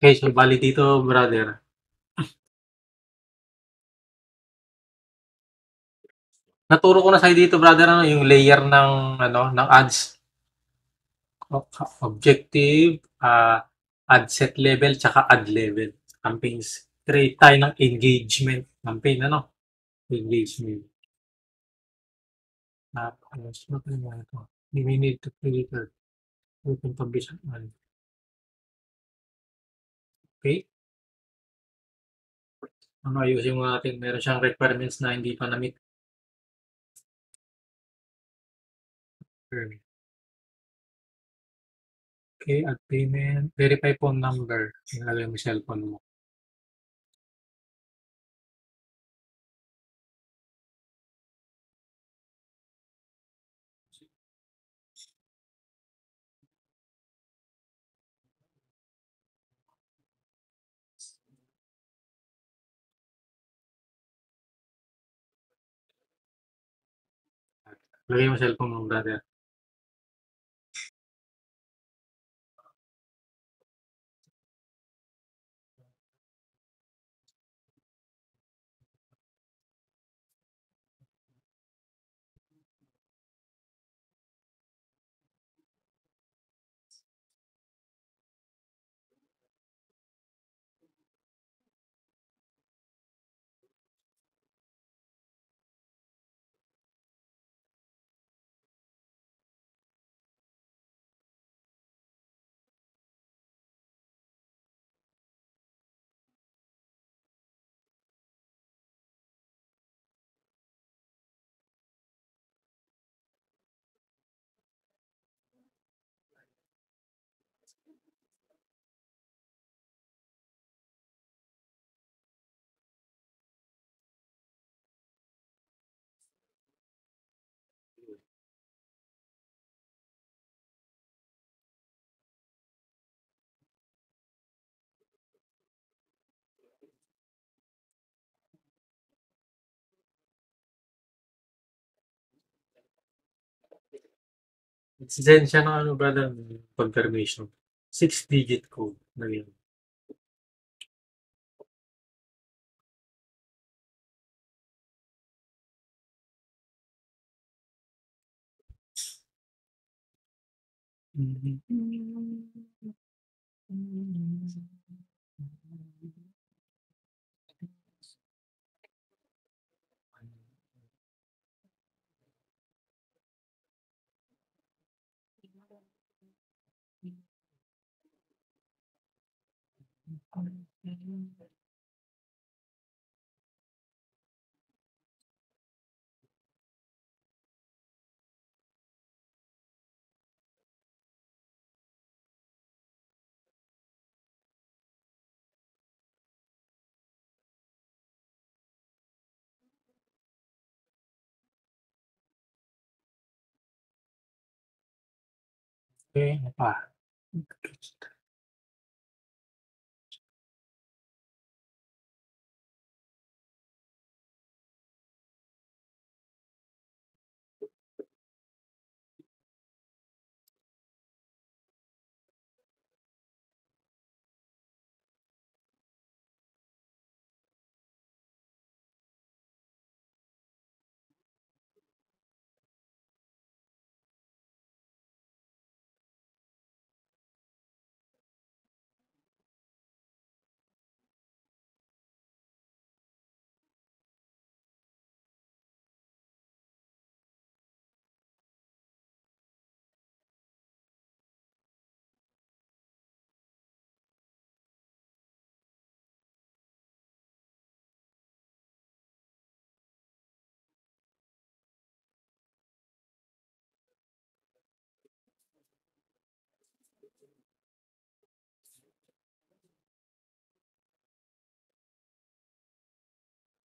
Okay, so bali dito, brother. Naturo ko na sa'yo dito, brother, ano, yung layer ng ng ads, objective, ad set level, tsaka ad level. Campaigns. Create tayo ng engagement campaign, ano? Engagement. Tapos, ano pa yung ito? We need to create a open publish ad. Okay? Ano, ayusin mo natin. Meron siyang requirements na hindi pa na-meet. Okay, add payment. Verify phone number. Ilagay mo yung cellphone mo. Lagay mo yung cellphone mo, brother. Send siya ng ano, brother, confirmation. 6-digit code na yun. Okay, ano pa?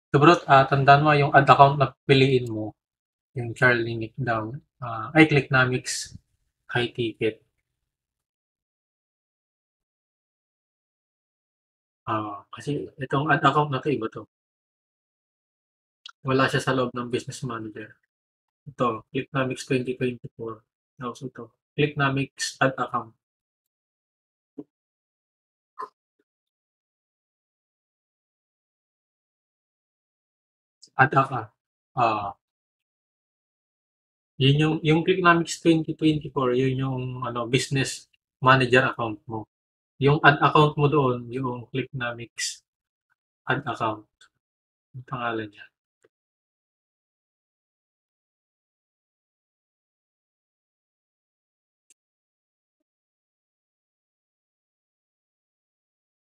So bro, tandaan mo yung ad account na piliin mo, yung Charlie Nick daw, ay Clicknomics high ticket. Kasi itong ad account na to, iba to. Wala siya sa loob ng business manager. Ito, Clicknomics 2024. Tapos ito, Clicknomics ad account. Ad account. Oo. Yun yung Clicknomics 2024, yun yung ano, business manager account mo. Yung ad account mo doon, yung Clicknomics ad account. Yung pangalan niya.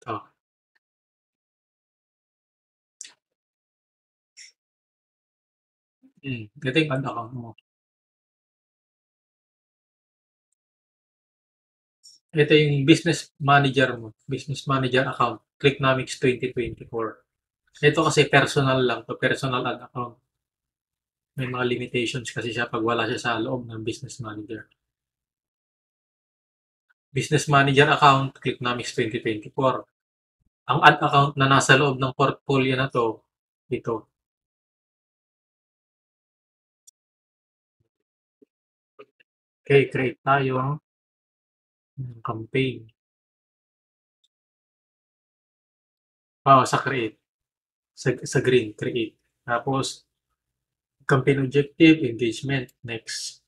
Ito. Ito yung ad account mo. Ito yung business manager mo. Business manager account. Clicknomics 2024. Ito kasi personal lang to, personal ad account. May mga limitations kasi siya pag wala siya sa loob ng business manager. Business manager account, Clicknomics 2024. Ang ad account na nasa loob ng portfolio na to, ito. Okay, create tayo ng campaign. Sa create. Sa green, create. Tapos, campaign objective, engagement. Next.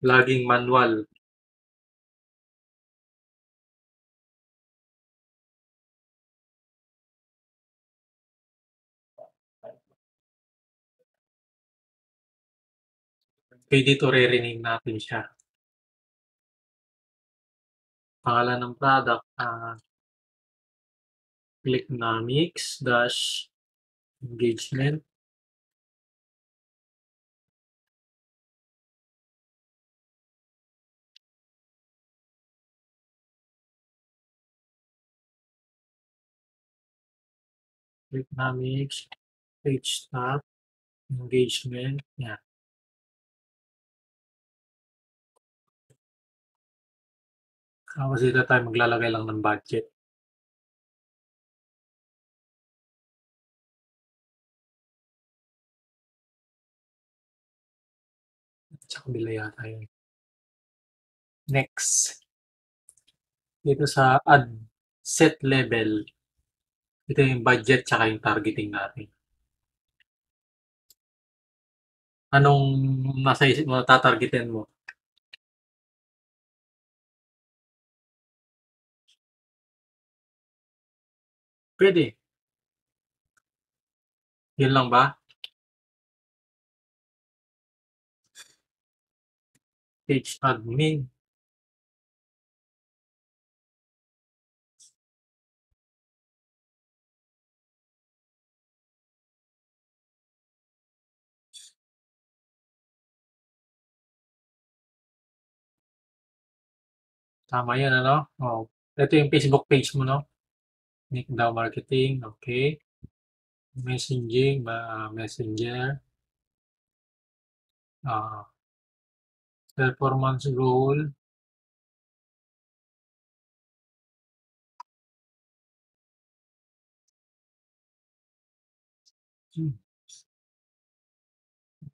Laging manual. Okay, dito re-rename natin siya. Pangalan ng product, Clicknomics dash engagement. Clicknomics, page start, engagement. Yan. Tapos dito tayo maglalagay lang ng budget. Sa kabila yata yun. Next. Dito sa add set level. Ito yung budget tsaka yung targeting natin. Anong nasa isip mo, tatargetin mo? Pwede. Yun lang ba? Page admin. Tama yun, ano? Oh. Ito yung Facebook page mo, no? Nick Dow Marketing. Okay. Messaging, messenger. Ah, performance goal. Hmm.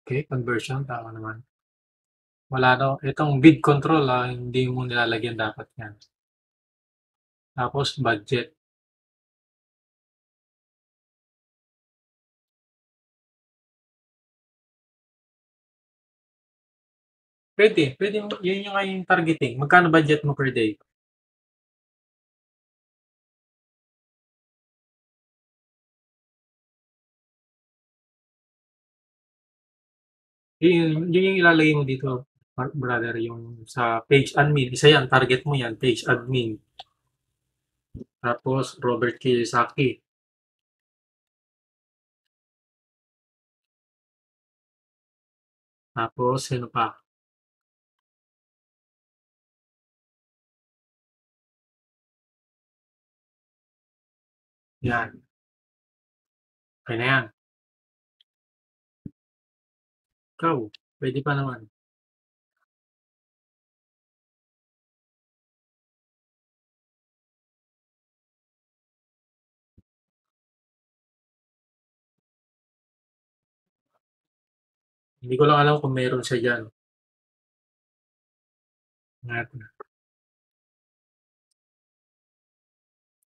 Okay, conversion. Tama naman. Wala no. Itong bid control, hindi mo nilalagyan dapat yan. Tapos, budget. Pwede. Pwede. Yun yung yung targeting. Magkano budget mo per day? Yun yung ilalagay mo dito, brother, yung sa page admin. Isa yan, target mo yan, page admin. Tapos, Robert Kiyosaki. Tapos, sino pa? Yan. Okay na yan. Ikaw, pwede pa naman. Hindi ko lang alam kung meron siya dyan.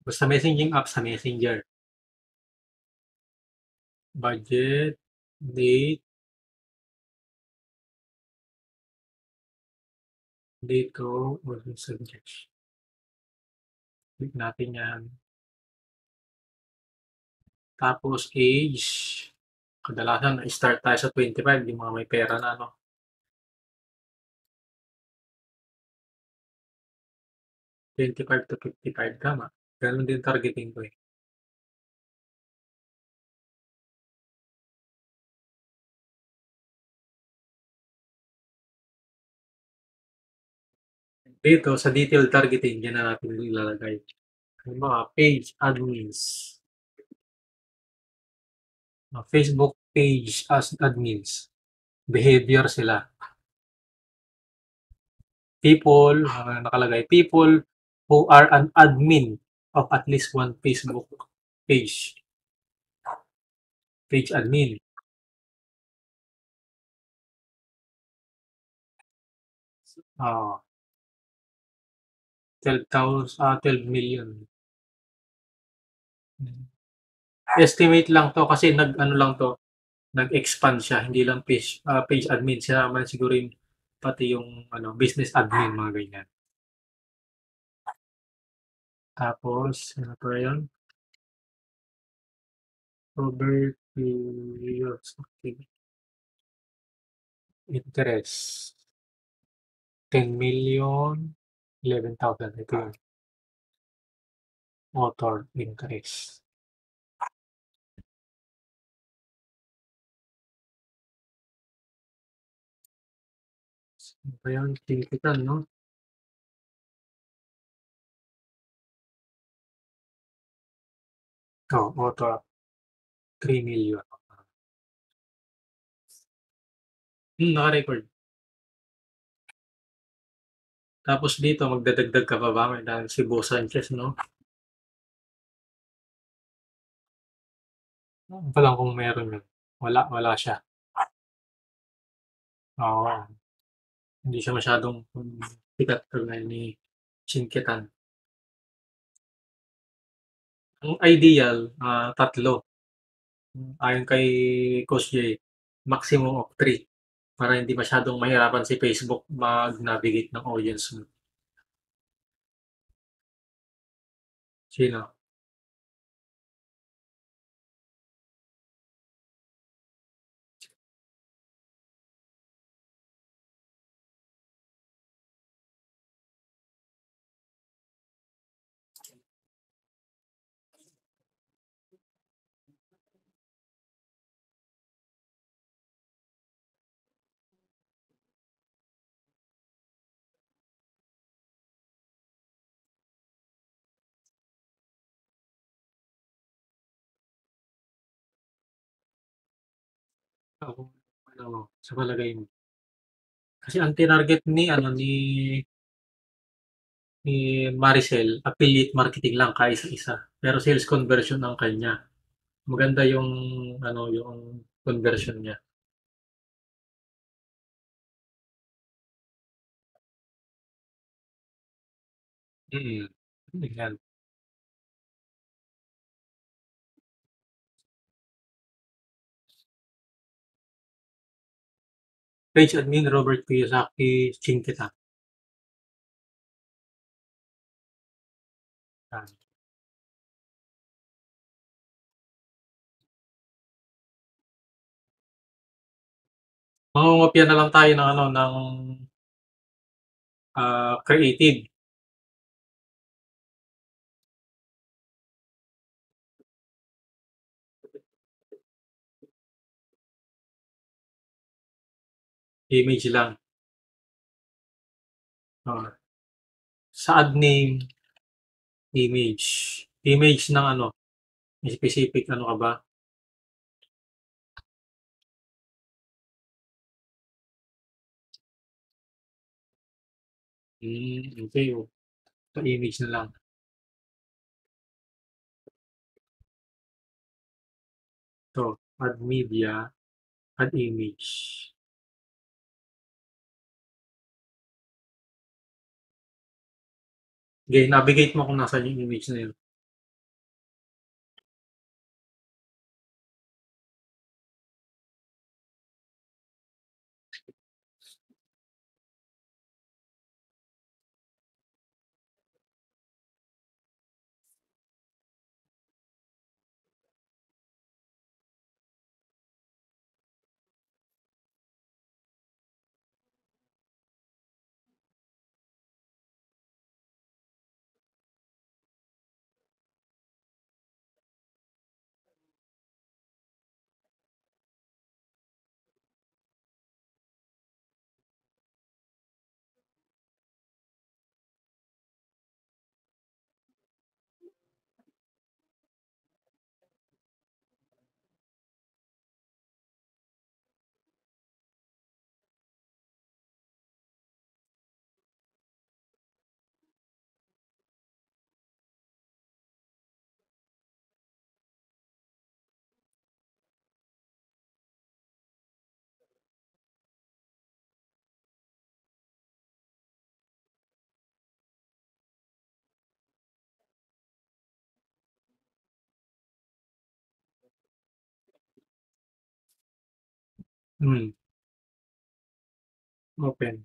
Basta messaging app sa messenger. budget, date, dito, order subject. Click natin yan. Tapos age. Kadalasan, start tayo sa 25, yung mga may pera na, no? 25 to 55, tama. Ganun din targeting ko eh. Dito, sa detail targeting, yan na natin ilalagay. Yung mga page admins. Facebook page as admins. Behavior sila. People, nakalagay, people who are an admin of at least one Facebook page. Page admin. 12 million. Estimate lang to kasi nag-ano lang to, nag-expand siya, hindi lang page admin, sinama na siguro yung pati yung ano, business admin, mga ganyan. Tapos, ano pa yun? Robert periods. Okay. Interest. 10 million, 11,000. Ito yung author interest. Ano pa yun? Tinkitan, no? Oh, author. 3 million. Naka-record. Tapos dito, magdadagdag ka pa ba? May dahil si Bo Sanchez, no? Alam pa lang kung meron yun. Wala siya. Oo. Hindi siya masyadong sikat kagaya ni Chinkitan. Ang ideal, tatlo. Ayon kay Coach Jay, maximum of 3 para hindi masyadong mahirapan si Facebook mag-navigate ng audience mo. Sino? Ako, ano, sa palagay mo? Kasi ang tinarget ni Maricel, affiliate marketing lang kaisa-isa. Pero sales conversion ang kanya. Maganda yung yung conversion niya. Mm. Yan. Page admin Robert Kiyosaki, Chinkita. Yan. Mangungopia na lang tayo ng creative image lang. Oh, sa ad name, image. Image ng specific ano ka ba? Okay. Oh. Sa image na lang. So, add media, add image. Okay, navigate mo kung nasa yung image na yun. Hmm, open.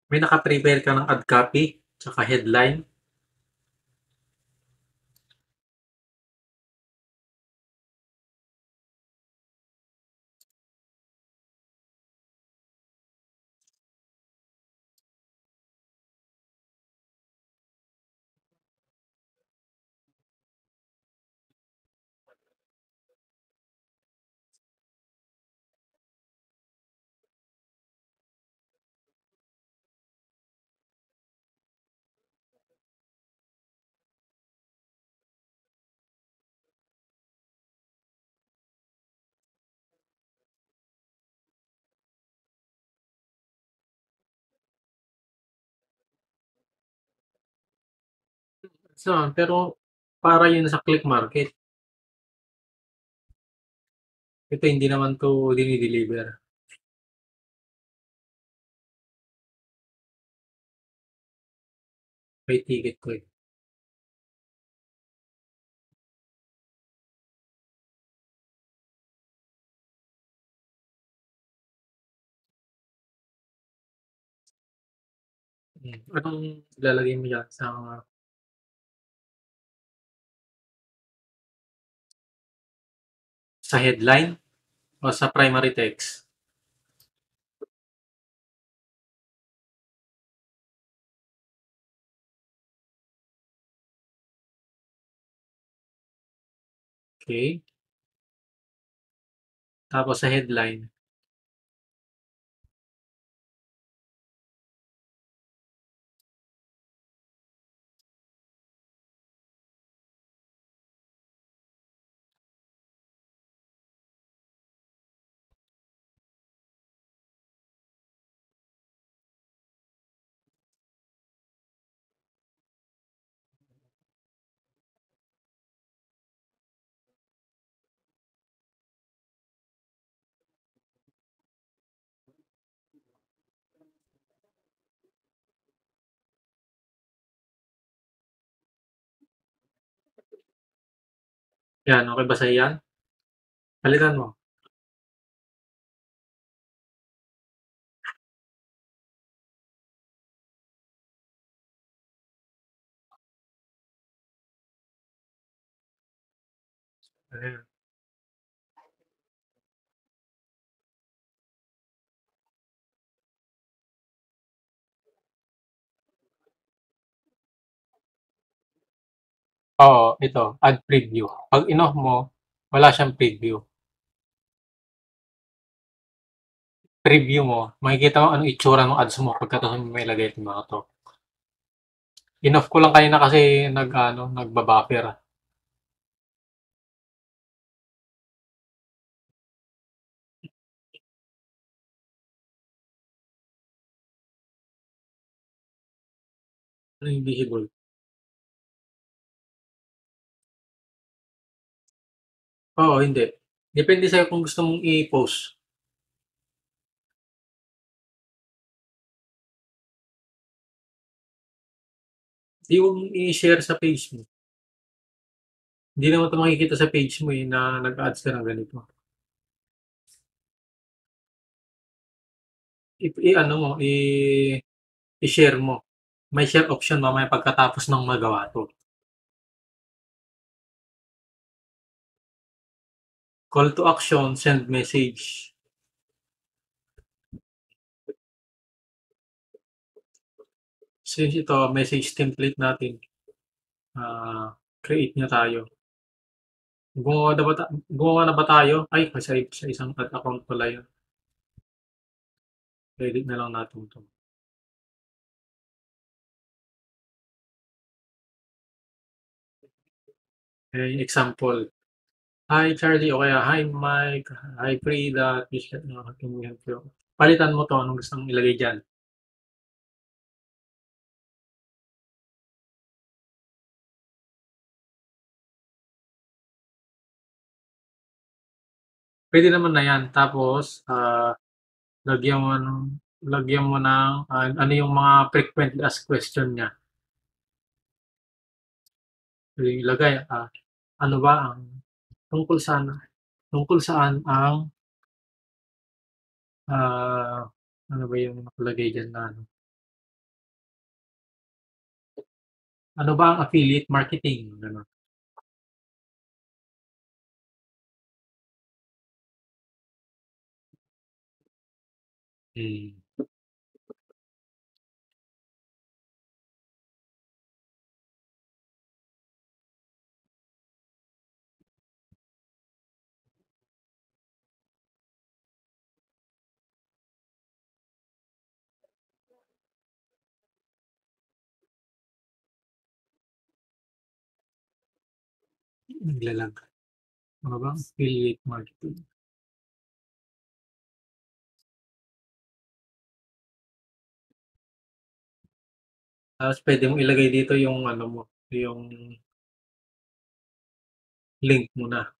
May naka-prepare ka ng ad copy, tsaka headline. So, pero para yun sa click market. Ito hindi naman 'to dini-deliver. May ticket ko, eh. Anong ilalagay mo diyan sa headline o sa primary text? Okay. Tapos sa headline, yan, okey ba sa'yo yan? Palitan mo. Ayan. Oo, ito, add preview. 'Pag in-off mo, wala siyang preview. Preview mo, makikita mo anong itsura ng ads mo pagkatapos mo ilagay itong mga 'to. In-off ko lang kanina kasi nag-ano, nagba-buffer. Ano yung visible? Oo, hindi. Depende sa'yo kung gusto mong i-post. Di mo i-share sa page mo. Hindi naman 'to makikita sa page mo, eh, na nag-ads ka ng ganito. I-ano mo, i-share mo. May share option mamaya pagkatapos ng magawa 'to. Call to action, send message. Since ito message template natin, create na tayo. Gumawa na ba tayo? Ay, sa isang ad account pala yun. Edit na lang natin 'to. Eh, example, "Hi Charlie" o kaya, "Hi Mike, hi Frida, please check na palitan mo 'to, anong gusto mong ilagay diyan. Puwede naman na 'yan tapos, lagyan mo ng lagyan mo ng ano yung mga frequently asked question niya. Ilagay, ano ba ang tungkol saan tungkol saan ang ah, ano ba yung nakalagay diyan na ano, ano ba ang affiliate marketing? Gano'n. Hmm, nagla-lag. Ano ba ang affiliate marketing? Tapos puwede mong ilagay dito yung ano mo, yung link mo na.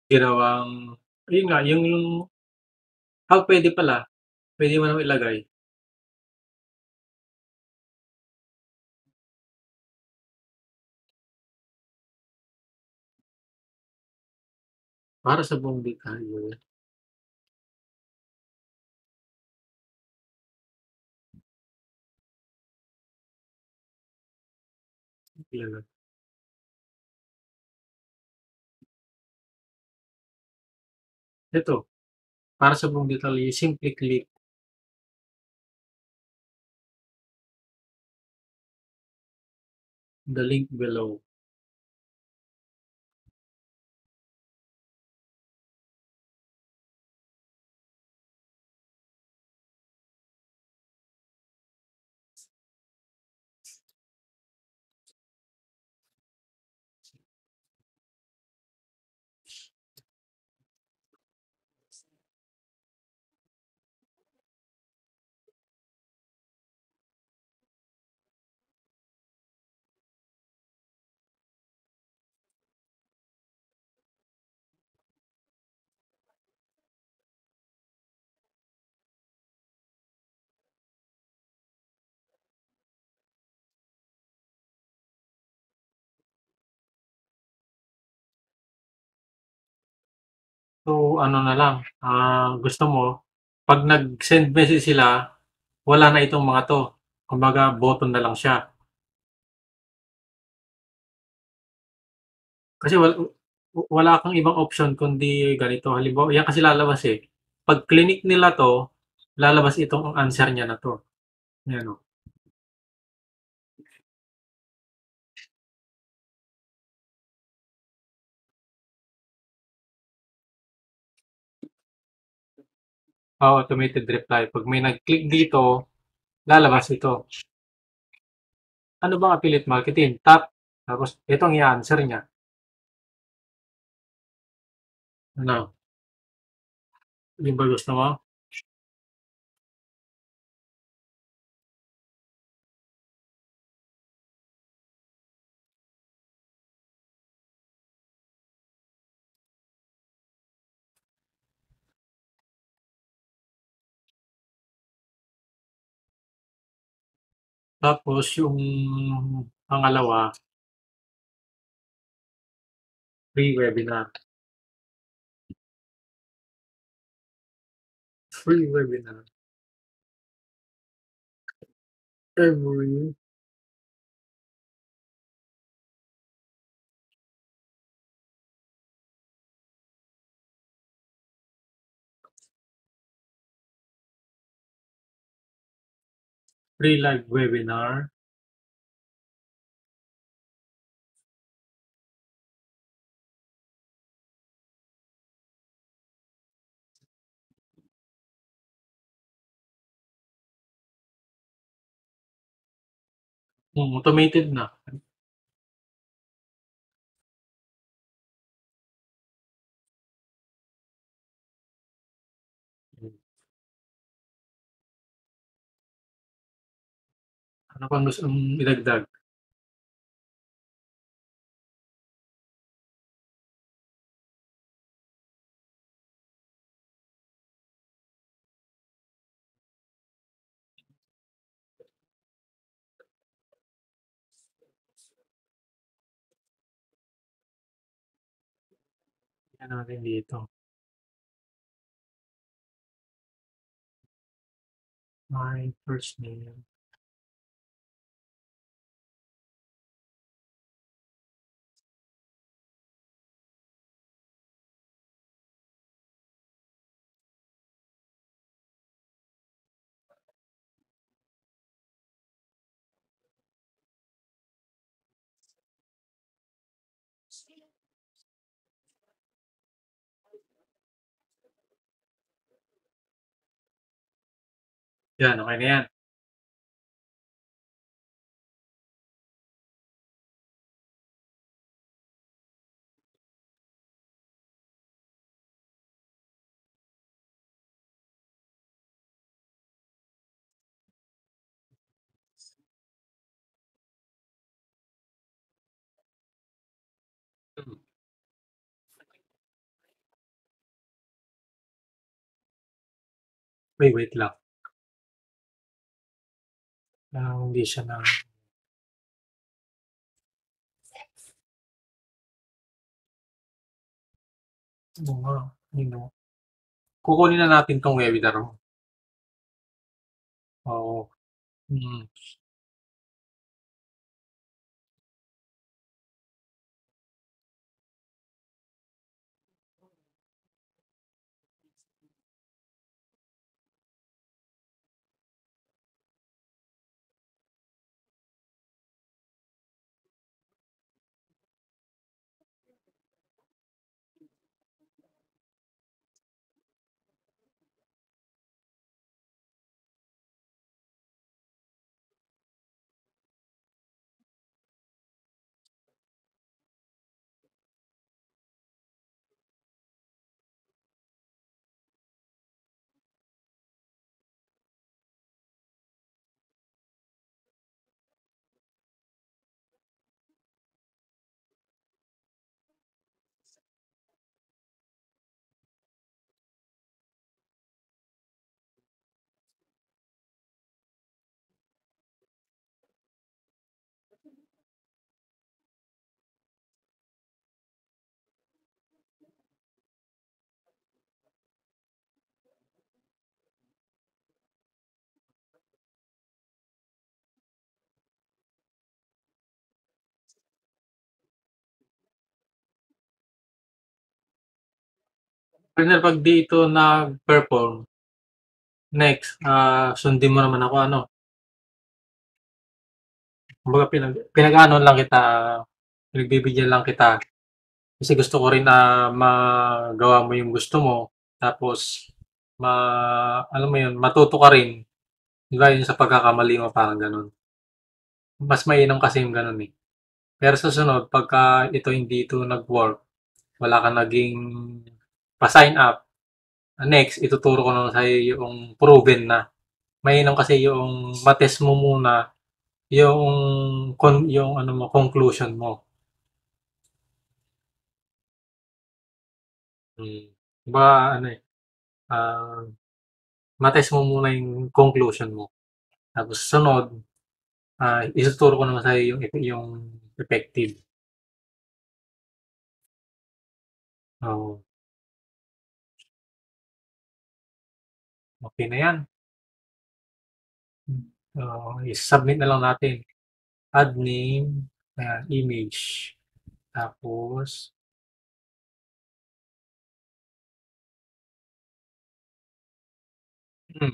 Ginawang ayun nga, yung puwede pala, puwede mo namang ilagay para sa buong detalye, ilalagay ito, para sa buong detalye simply click the link below. So, ano na lang, gusto mo 'pag nag-send message sila, wala na itong mga 'to. Kumbaga button na lang siya. Kasi wala kang ibang option kundi ganito. Halimbawa, yan kasi lalabas eh. Pag clinic nila to, lalabas itong answer niya na to. Yan o. Automated reply. Pag may nag-click dito, lalabas ito. Ano bang affiliate marketing? Tap. Tapos itong i-answer niya. Ano? Yung ba gusto mo? Tapos yung pangalawa, free webinar. Free webinar. Every free live webinar. Automated na. Ano pang gusto mong idagdag? Tingnan natin dito. My first name. Yan, okay na yan. Hmm. Wait lang. Hindi siya na... Ano nga, kukunin na natin tong webinar mo. Oo. Mm. Partner, pag dito nag-perform, next, sundin mo naman ako, ano. Kumbaga, pinag-ano lang kita, pinagbibigyan lang kita. Kasi gusto ko rin na magawa mo yung gusto mo. Tapos, alam mo yun, matuto ka rin. Di ba yun sa pagkakamali mo, parang ganun. Mas mainam kasi yung ganun eh. Pero sa sunod, pagka ito hindi ito nag-work, wala ka naging pa-sign up, next, ituturo ko naman sa'yo yung proven na. Mainam kasi yung matest mo muna yung yung ano mo, conclusion mo. Hmm. Diba, ano eh, ah, matest mo muna yung conclusion mo. Tapos sunod, ituturo ko naman sa'yo yung effective. Oo. Okay na yan. I-submit na lang natin. Add name, ayan, image. Tapos,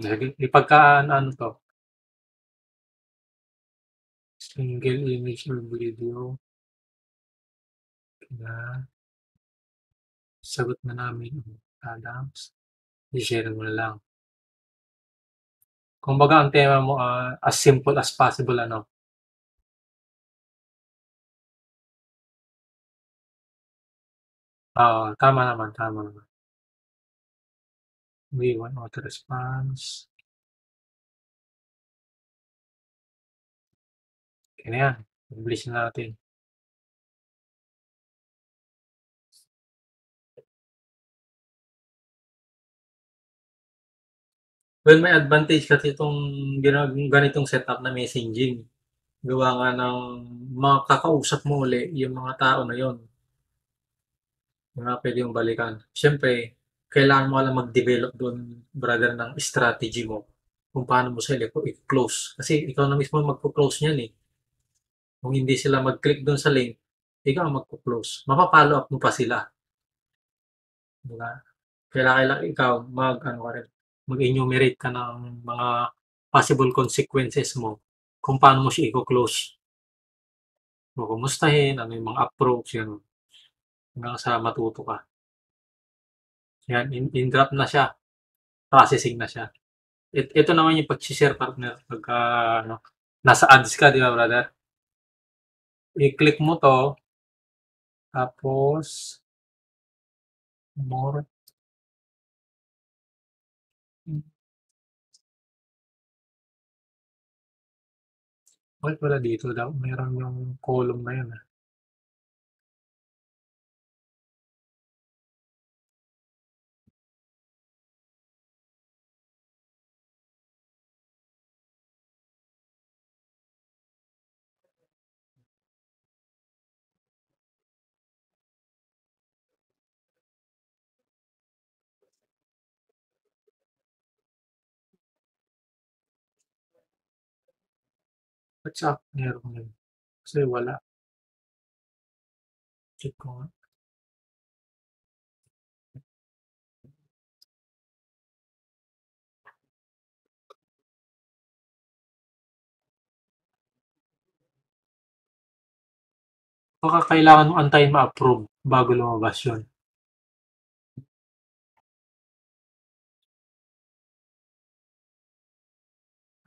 sige, ipagka ano to, single image or video na sagot na namin. Adams, i-share mo na lang. Kumbaga, ang tema mo, as simple as possible, ano. Oo, tama naman, tama naman. V1 auto response. Okey na 'yan, bilis na natin. Well, may advantage kasi itong ganitong setup na messaging. Gawa nga ng makakausap mo uli yung mga tao na yon, yung mga pwede mong balikan. Siyempre, kailangan mo lang mag-develop doon, brother, ng strategy mo kung paano mo sila i-close. Kasi ikaw na mismo magpo-close niyan eh. Kung hindi sila mag-click doon sa link, ikaw ang magpo-close. Mapa-follow up mo pa sila. Diba? Kailangan ikaw ano ka rin, mag-enumerate ka ng mga possible consequences mo kung paano mo siya i-close. Kumustahin, ano yung mga approach, yan. Hanggang sa matuto ka. Yan, in-drop na siya. Processing na siya. Ito naman yung pag-share partner. Pagka, ano, nasa ads ka, di ba, brother? I-click mo to, tapos, more. Bakit wala dito daw? Meron yung column na yun. What's up? Meron yun. Kasi wala. Check ko nga. Baka kailangan mo antayin ma-approve bago lumabas yun.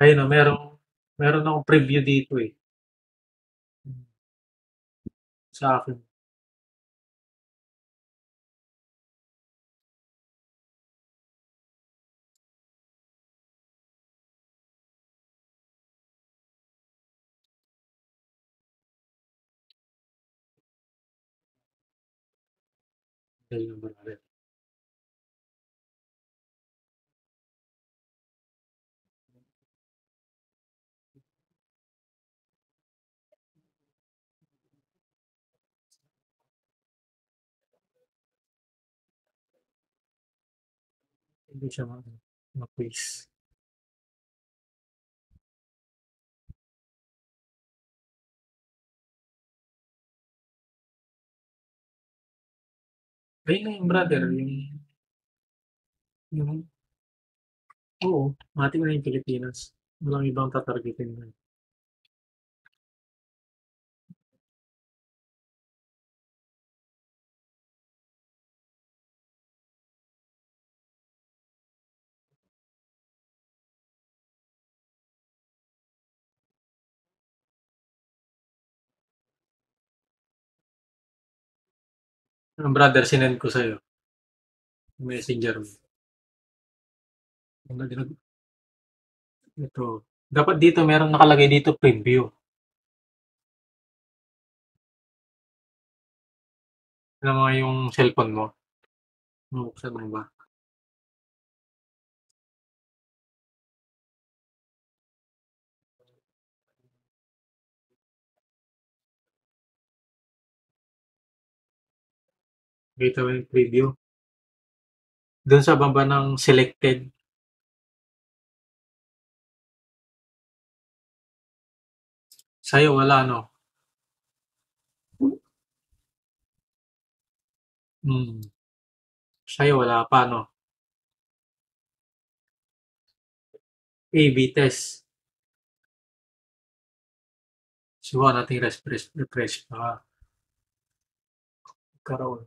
Ayun o, meron akong preview dito eh. Sa akin. Ayun, brother. Hindi siya ma-quiz. Ayun na yung brother, yung, oo, mati na yung Pilipinas. Walang ibang tatargetin na. Yung brother, sinend ko sa'yo. Messenger mo. Ito. Dapat dito, meron nakalagay dito preview. Alam mo nga yung cellphone mo. Buksan mo ba? Dito yung preview. Doon sa baba ng selected. Sa'yo wala, no? Hmm. Sa'yo wala pa, no? A/B test. Subukan natin refresh baka magkaroon.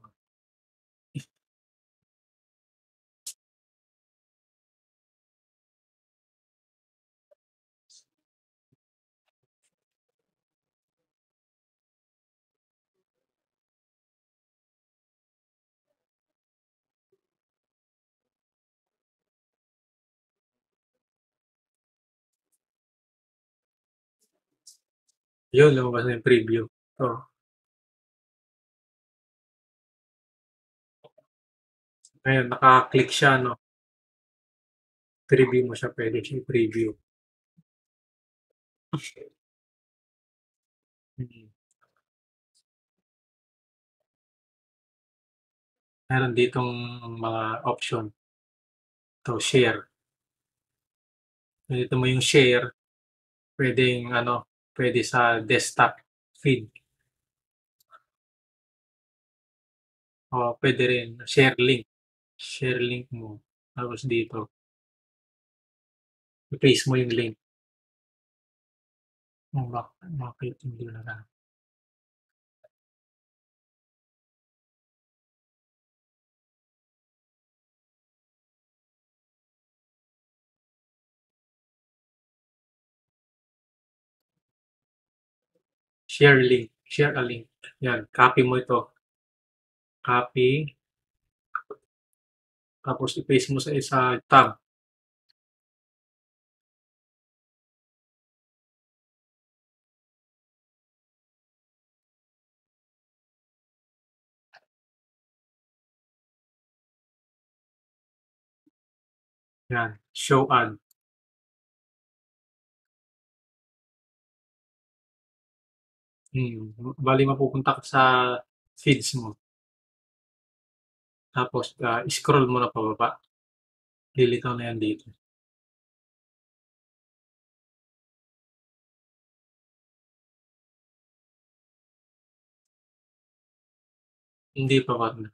Yun, lumabas na yung preview. Oh, ngayon naka-click siya 'no, preview mo siya, puwede siya i-preview. Mm. Meron ditong mga option, to share. Pindutin mo yung share, puwedeng ano, puwede sa desktop feed o puwede rin share link. Share link mo, tapos dito i-paste mo yung link. Bakit hindi na share link, share a link. Yan, copy mo ito, copy, tapos i-paste mo sa tab. Yan, show ad. Bale mapupunta ka sa feeds mo, tapos, scroll mo na pababa, lilitaw na yan dito. Hindi pa partner.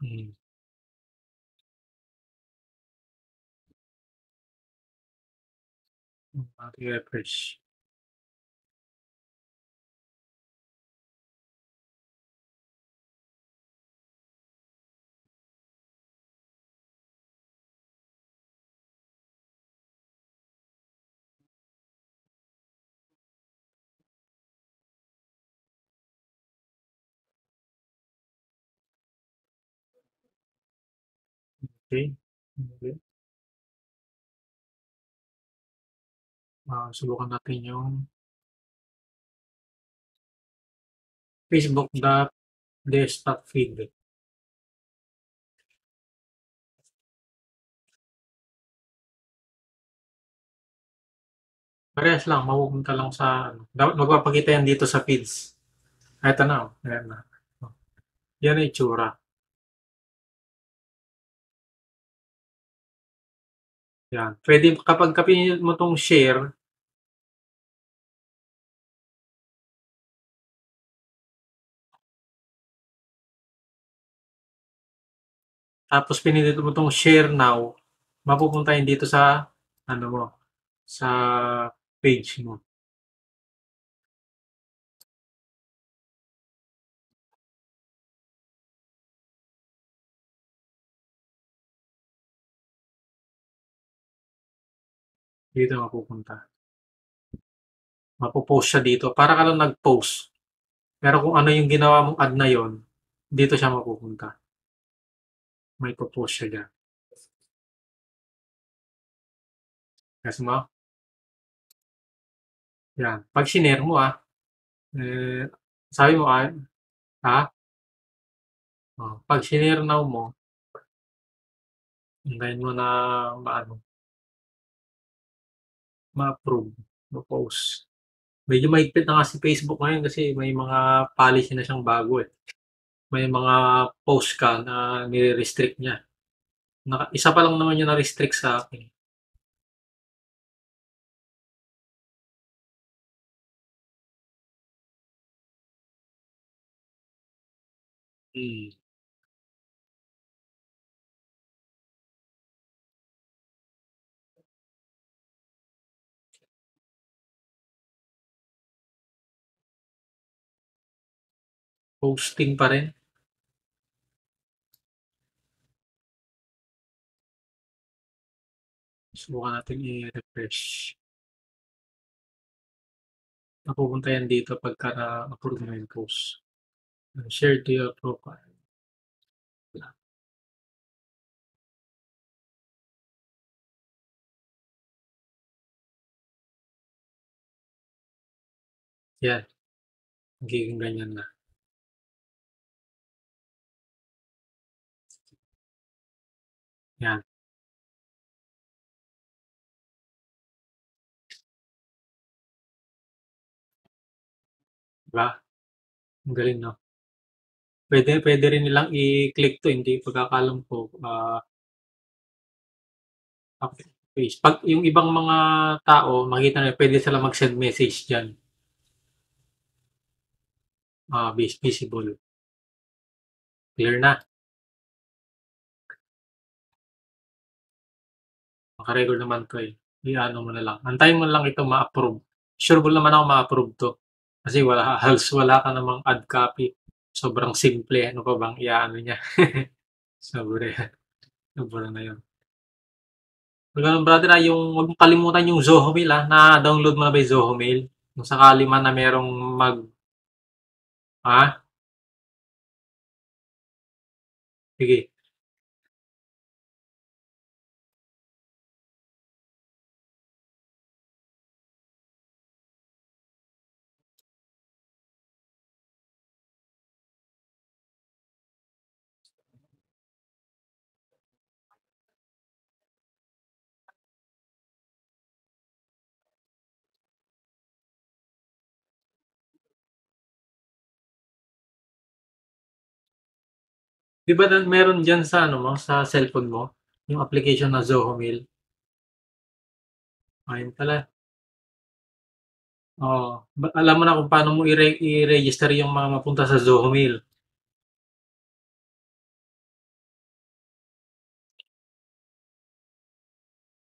Hmm, ating refresh. Okey, okey. Subukan natin yung Facebook desktop feed. Parehas lang, mapupunta lang sa ano, magpapakita yan dito sa feeds. Eto na, oh, ayan na. Oh, yan ang itsura. Yan, puwede kapagka pinindot mo 'tong share, tapos pinindot mo 'tong share now, mapupunta yan dito sa ano mo, sa page mo. Dito mapupunta. Mapo-post siya dito, para ka lang nag-post. Pero kung ano yung ginawa mong ad na yun, dito siya mapupunta. May po-post siya diyan. Gets mo? Yan. Pag shinare mo eh, sabi mo ha? Oh, pag shinare now mo, hintayin mo na maano, ma-approve, ma-post. Medyo mahigpit na nga si Facebook ngayon kasi may mga policy na siyang bago eh. May mga post ka na nire-restrict niya. Isa pa lang naman yung na-restrict sa akin. Hmm. Posting pa rin. Subukan natin i-refresh. Napupunta yan dito pagka na-approve mo yung post. Share to your profile. Yan, magiging ganyan na. Yan, di ba? Ang galing, no? Pwede rin nilang i-click to, hindi pagkakalam ko, copy paste. Pag yung ibang mga tao, makita nila, pwede sila mag-send message dyan. Visible. Clear na. Naka-record naman to eh. I-ano mo na lang. Antayin mo lang ito ma-approve. Sure ko naman ako ma-approve to. Kasi wala ka namang add copy. Sobrang simple. Ano pa bang i-ano niya? Sobre. Sobra na yun. Ganun brother, yung huwag mong kalimutan yung Zoho Mail na-download mo na ba yung Zoho Mail? Kung sakali man na merong ha? Sige. Di ba meron dyan sa ano mo, sa cellphone mo, yung application na Zoho Mail? Ayun pala. Oo. Alam mo na kung paano mo i-register yung mga mapunta sa Zoho Mail.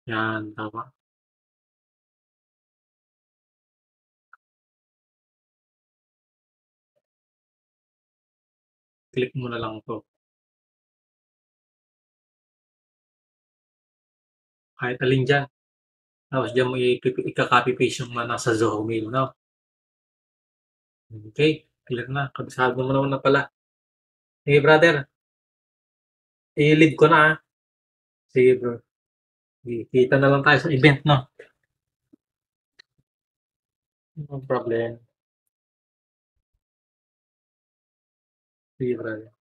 Yan, tama. Click mo na lang to. Kahit alin dyan. Tapos dyan mo ika-copy paste yung mga nasa Zoho Mail, no? Okay, clear na. Kabisado mo naman na pala. Hey brother, i-leave ko na. Sige bro. Kita na lang tayo sa event, no? No problem. Sige brother.